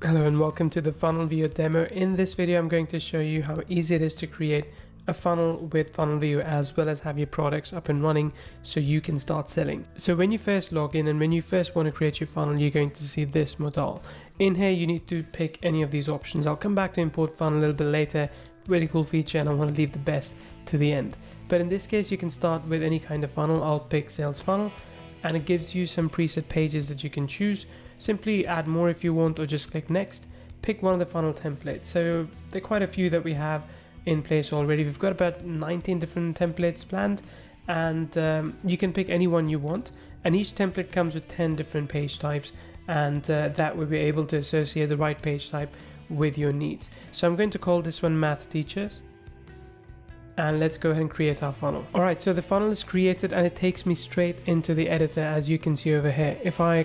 Hello and welcome to the Funnelvio demo. In this video, I'm going to show you how easy it is to create a funnel with Funnelvio as well as have your products up and running so you can start selling. So when you first log in and when you first want to create your funnel, you're going to see this modal. In here, you need to pick any of these options. I'll come back to import funnel a little bit later. Really cool feature, and I want to leave the best to the end. But in this case, you can start with any kind of funnel. I'll pick sales funnel, and it gives you some preset pages that you can choose. Simply add more if you want, or just click next. Pick one of the funnel templates. So there are quite a few that we have in place already. We've got about 19 different templates planned, and you can pick any one you want. And each template comes with 10 different page types, and that will be able to associate the right page type with your needs. So I'm going to call this one Math Teachers. And let's go ahead and create our funnel. All right, so the funnel is created and it takes me straight into the editor, as you can see over here. If I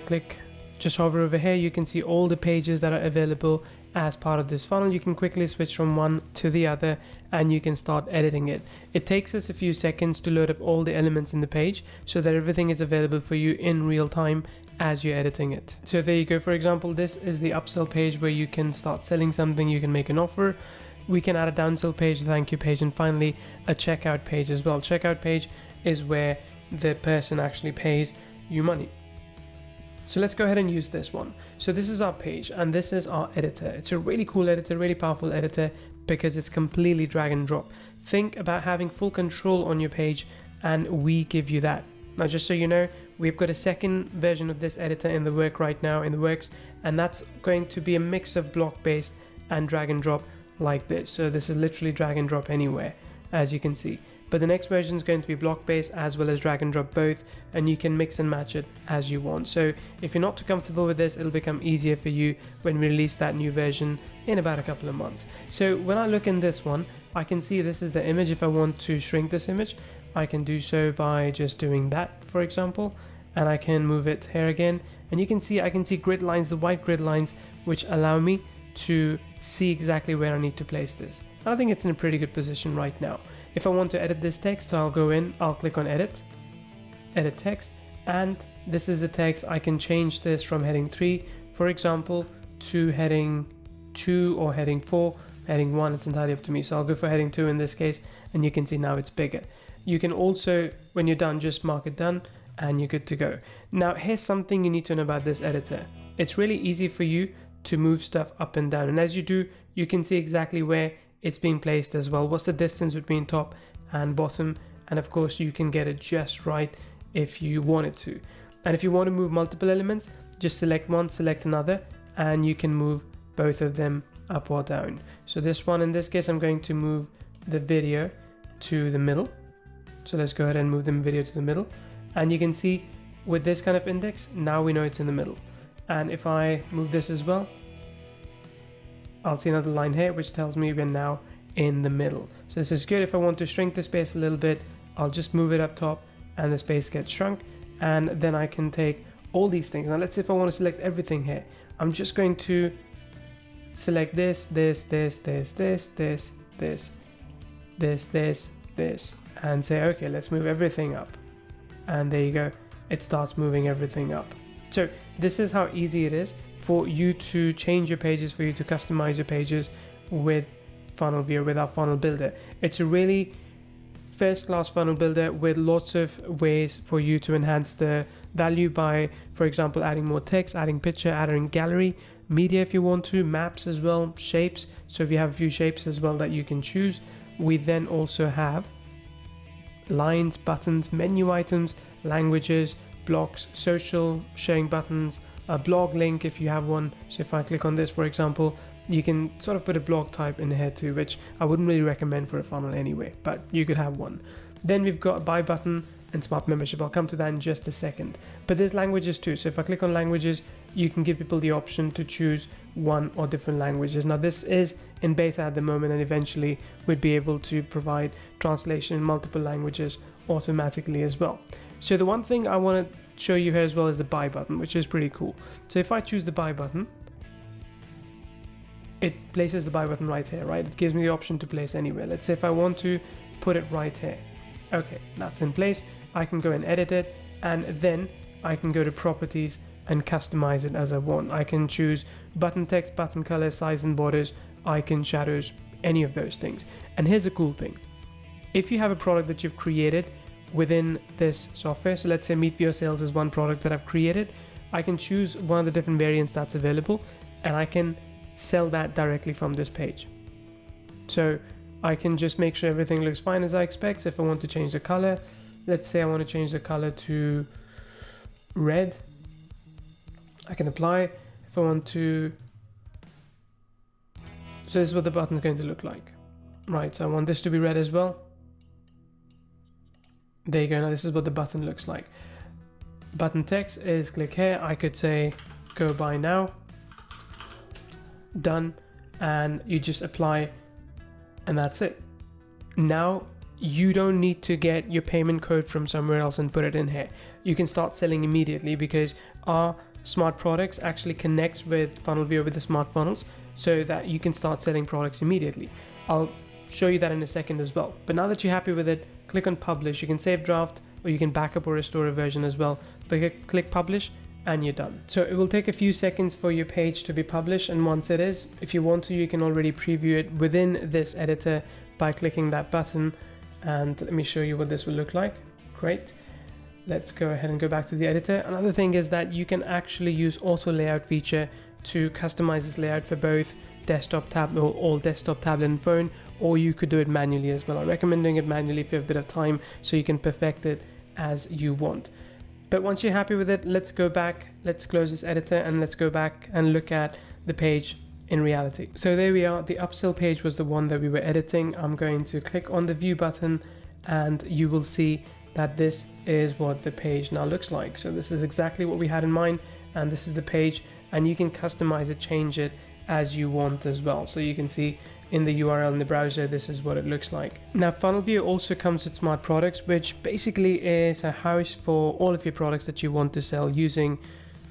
just hover over here, you can see all the pages that are available as part of this funnel. You can quickly switch from one to the other and you can start editing it. It takes us a few seconds to load up all the elements in the page so that everything is available for you in real time as you're editing it. So there you go. For example, this is the upsell page where you can start selling something. You can make an offer. We can add a downsell page, a thank you page, and finally a checkout page as well. Checkout page is where the person actually pays you money. So let's go ahead and use this one. So this is our page and this is our editor. It's a really cool editor, really powerful editor because it's completely drag and drop. Think about having full control on your page and we give you that. Now, just so you know, we've got a second version of this editor in the works, and that's going to be a mix of block based and drag and drop like this. So this is literally drag and drop anywhere, as you can see. But the next version is going to be block based as well as drag and drop both, and you can mix and match it as you want. So if you're not too comfortable with this, it'll become easier for you when we release that new version in about a couple of months. So when I look in this one, I can see this is the image. If I want to shrink this image, I can do so by just doing that, for example, and I can move it here again. And you can see, I can see grid lines, the white grid lines, which allow me to see exactly where I need to place this. I think it's in a pretty good position right now. If I want to edit this text, I'll go in, I'll click on edit text, and this is the text. I can change this from heading 3, for example, to heading 2 or heading 4, heading 1, it's entirely up to me. So I'll go for heading 2 in this case, and you can see now it's bigger. You can also, when you're done, just mark it done and you're good to go. Now, here's something you need to know about this editor. It's really easy for you to move stuff up and down, and as you do, you can see exactly where it's being placed as well. What's the distance between top and bottom? And of course, you can get it just right if you wanted to. And if you want to move multiple elements, just select one, select another, and you can move both of them up or down. So this one, in this case, I'm going to move the video to the middle. So let's go ahead and move the video to the middle. And you can see with this kind of index, now we know it's in the middle. And if I move this as well, I'll see another line here which tells me we're now in the middle. So this is good. If I want to shrink the space a little bit, I'll just move it up top and the space gets shrunk, and then I can take all these things. Now let's say if I want to select everything here, I'm just going to select this, and say okay, let's move everything up, and there you go, it starts moving everything up. So this is how easy it is for you to change your pages, for you to customize your pages with Funnelvio, with our funnel builder. It's a really first-class funnel builder with lots of ways for you to enhance the value by, for example, adding more text, adding picture, adding gallery, media if you want to, maps as well, shapes. So if you have a few shapes as well that you can choose. We then also have lines, buttons, menu items, languages, blocks, social, sharing buttons, a blog link if you have one. So if I click on this, for example, you can sort of put a blog type in here too, which I wouldn't really recommend for a funnel anyway, but you could have one. Then we've got a buy button and smart membership. I'll come to that in just a second. But there's languages too. So if I click on languages, you can give people the option to choose one or different languages. Now this is in beta at the moment, and eventually we'd be able to provide translation in multiple languages automatically as well. So the one thing I want to show you here as well is the buy button, which is pretty cool. So if I choose the buy button, it places the buy button right here, right? It gives me the option to place anywhere. Let's say if I want to put it right here. Okay, that's in place. I can go and edit it, and then I can go to properties and customize it as I want. I can choose button text, button color, size and borders, icon, shadows, any of those things. And here's a cool thing. If you have a product that you've created within this software, so let's say Meetvio Sales is one product that I've created, I can choose one of the different variants that's available and I can sell that directly from this page. So I can just make sure everything looks fine as I expect. So if I want to change the color, let's say I want to change the color to red, I can apply. If I want to, so this is what the button is going to look like. Right, so I want this to be red as well. There you go, now this is what the button looks like. Button text is click here. I could say go buy now, done, and you just apply and that's it. Now you don't need to get your payment code from somewhere else and put it in here. You can start selling immediately because our smart products actually connects with Funnelvio with the smart funnels so that you can start selling products immediately. I'll show you that in a second as well. But now that you're happy with it, click on publish. You can save draft or you can backup or restore a version as well. But click publish and you're done. So it will take a few seconds for your page to be published, and once it is, if you want to, you can already preview it within this editor by clicking that button. And let me show you what this will look like. Great. Let's go ahead and go back to the editor. Another thing is that you can actually use auto layout feature to customize this layout for both desktop, tab, or all desktop, tablet and phone, or you could do it manually as well. I recommend doing it manually if you have a bit of time so you can perfect it as you want. But once you're happy with it, let's go back, let's close this editor and let's go back and look at the page in reality. So there we are. The upsell page was the one that we were editing. I'm going to click on the view button and you will see that this is what the page now looks like. So this is exactly what we had in mind, and this is the page, and you can customize it, change it as you want as well. So you can see in the URL in the browser, this is what it looks like. Now Funnelvio also comes with smart products, which basically is a house for all of your products that you want to sell using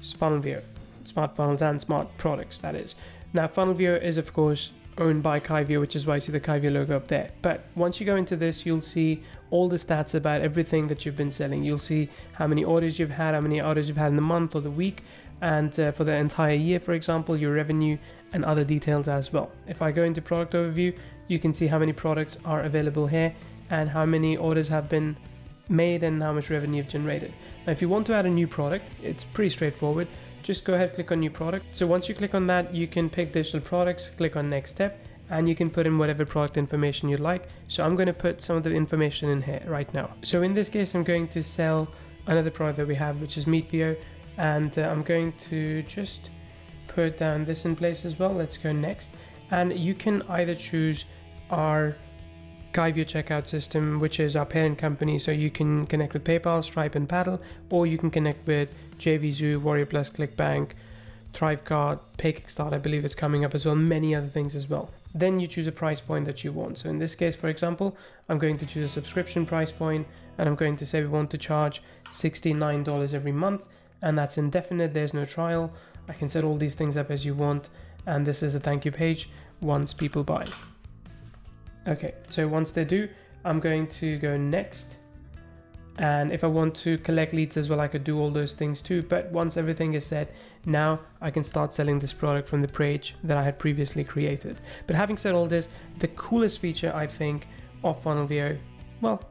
Funnelvio, smart funnels and smart products, that is. Now Funnelvio is of course owned by Kyvio, which is why you see the Kyvio logo up there. But once you go into this, you'll see all the stats about everything that you've been selling. You'll see how many orders you've had, how many orders you've had in the month or the week, and for the entire year, for example, your revenue and other details as well. If I go into product overview, you can see how many products are available here and how many orders have been made and how much revenue you've generated. Now, if you want to add a new product, it's pretty straightforward. Just go ahead, click on new product. So once you click on that, you can pick digital products, click on next step, and you can put in whatever product information you'd like. So I'm going to put some of the information in here right now. So in this case, I'm going to sell another product that we have, which is Meetvio, and I'm going to just put down this in place as well. Let's go next. And you can either choose our Kyvio checkout system, which is our parent company, so you can connect with PayPal, Stripe and Paddle, or you can connect with JVZoo, Warrior Plus, ClickBank, Thrivecart, PayKickstart, I believe it's coming up as well, many other things as well. Then you choose a price point that you want. So in this case, for example, I'm going to choose a subscription price point, and I'm going to say we want to charge $69 every month, and that's indefinite, there's no trial. I can set all these things up as you want, and this is a thank you page once people buy. Okay, so once they do, I'm going to go next. And if I want to collect leads as well, I could do all those things too. But once everything is set, now I can start selling this product from the page that I had previously created. But having said all this, the coolest feature I think of Funnelvio, well,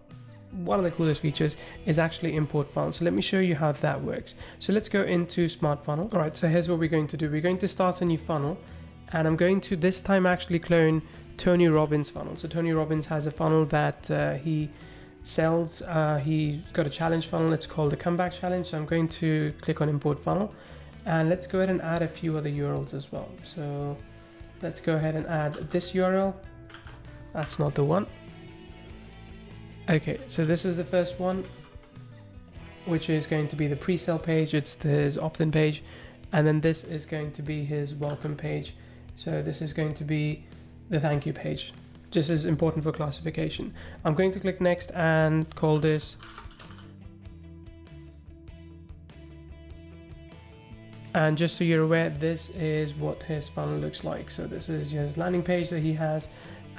one of the coolest features is actually import funnels. So let me show you how that works. So let's go into Smart Funnel. All right, so here's what we're going to do. We're going to start a new funnel, and I'm going to this time actually clone Tony Robbins' funnel. So Tony Robbins has a funnel that he sells. He's got a challenge funnel. It's called the Comeback Challenge. So I'm going to click on Import Funnel, and let's go ahead and add a few other URLs as well. So let's go ahead and add this URL. That's not the one. Okay, so this is the first one, which is going to be the pre-sale page. It's his opt-in page, and then this is going to be his welcome page. So this is going to be the thank you page. This is important for classification. I'm going to click next and call this. And just so you're aware, this is what his funnel looks like. So this is his landing page that he has,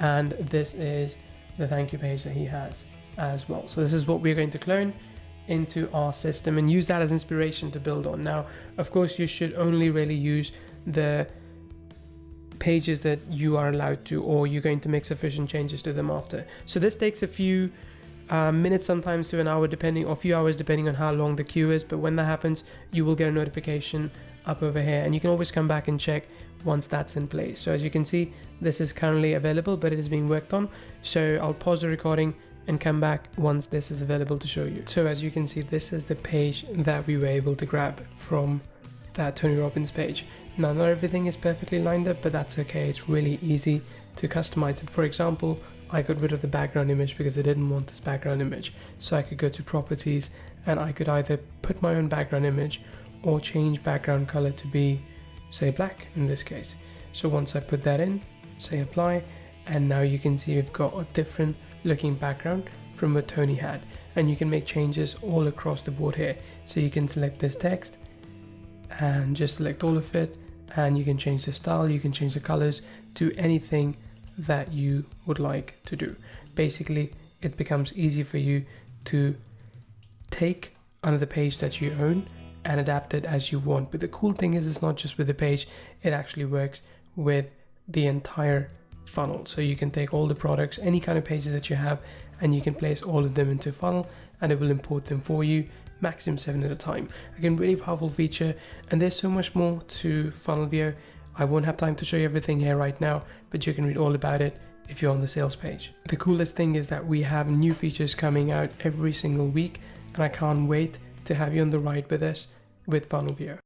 and this is the thank you page that he has as well. So this is what we're going to clone, into our system and use that as inspiration to build on. Now, of course, you should only really use the pages that you are allowed to, or you're going to make sufficient changes to them after. So this takes a few minutes sometimes to an hour, depending, or a few hours depending on how long the queue is. But when that happens, you will get a notification up over here, and you can always come back and check once that's in place. So as you can see, this is currently available, but it is being worked on. So I'll pause the recording and come back once this is available to show you. So as you can see, this is the page that we were able to grab from that Tony Robbins page. Now, not everything is perfectly lined up, but that's okay. It's really easy to customize it. For example, I got rid of the background image because I didn't want this background image. So I could go to properties and I could either put my own background image or change background color to be, say, black in this case. So once I put that in, say apply, and now you can see we've got a different looking background from what Tony had. And you can make changes all across the board here. So you can select this text and just select all of it, and you can change the style, you can change the colors to anything that you would like to do. Basically, it becomes easy for you to take another page that you own and adapt it as you want. But the cool thing is, it's not just with the page, it actually works with the entire funnel. So you can take all the products, any kind of pages that you have, and you can place all of them into a funnel, and it will import them for you, maximum 7 at a time. Again, really powerful feature, and there's so much more to Funnelvio. I won't have time to show you everything here right now, but you can read all about it if you're on the sales page. The coolest thing is that we have new features coming out every single week, and I can't wait to have you on the ride with us with Funnelvio.